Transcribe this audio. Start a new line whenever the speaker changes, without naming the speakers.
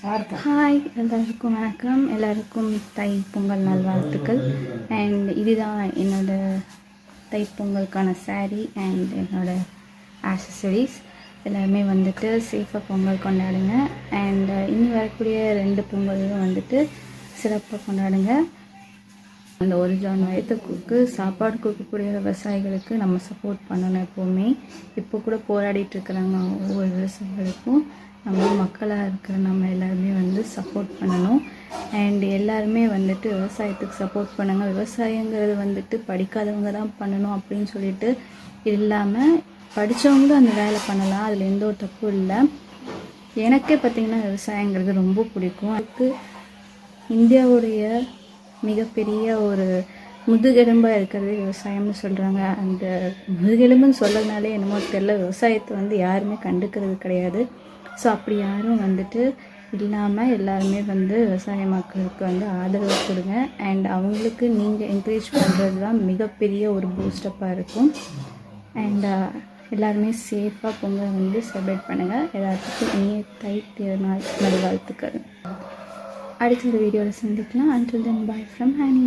Hi எல்லாருக்கும் வணக்கம். எல்லாருக்கும் தை பொங்கல் நல்வாழ்த்துக்கள். அண்ட் இதுதான் என்னோட தை பொங்கலுக்கான சாரீ அண்ட் என்னோட ஆக்சசரிஸ். எல்லாருமே வந்துட்டு சேஃபாக பொங்கல் கொண்டாடுங்க. அண்ட் இனி வரக்கூடிய 2 பொங்கலும் வந்துட்டு சிறப்பாக கொண்டாடுங்க. அந்த 1 ஜான் சாப்பாடு கொடுக்கக்கூடிய விவசாயிகளுக்கு நம்ம சப்போர்ட் பண்ணணும். எப்போவுமே இப்போ கூட போராடிட்டு இருக்கிறாங்க. ஒவ்வொரு விவசாயிகளுக்கும் நம்ம மக்களாக இருக்கிற நம்ம எல்லாருமே வந்து சப்போர்ட் பண்ணணும். அண்ட் எல்லாருமே வந்துட்டு விவசாயத்துக்கு சப்போர்ட் பண்ணுங்கள். விவசாயங்கிறது வந்துட்டு படிக்காதவங்க தான் பண்ணணும் அப்படின்னு சொல்லிட்டு இல்லாமல் படித்தவங்களும் அந்த வேலை பண்ணலாம். அதில் எந்த ஒரு தப்பும் இல்லை. எனக்கே பார்த்திங்கன்னா விவசாயங்கிறது ரொம்ப பிடிக்கும். அதுக்கு இந்தியாவுடைய மிகப்பெரிய ஒரு முதுகெலும்பாக இருக்கிறது விவசாயம்னு சொல்கிறாங்க. அந்த முதுகெலும்புன்னு சொல்கிறதுனாலே என்னமோ தெரியல, விவசாயத்தை வந்து யாருமே கண்டுக்கிறது கிடையாது. ஸோ அப்படி யாரும் வந்துட்டு இல்லாமல் எல்லாருமே வந்து விவசாய மக்களுக்கு வந்து ஆதரவு கொடுங்க. அண்ட் அவங்களுக்கு நீங்கள் என்கரேஜ் பண்ணுறது தான் மிகப்பெரிய ஒரு பூஸ்டப்பாக இருக்கும். அண்ட் எல்லாருமே சேஃபாக பொங்கல் வந்து செலிப்ரேட் பண்ணுங்கள். எல்லாத்துக்கும் இனிய தை திருநாள் நல்வாழ்த்துக்கள். அடுத்த ஒரு வீடியோவில் சந்திக்கலாம். Until then, bye from Hani.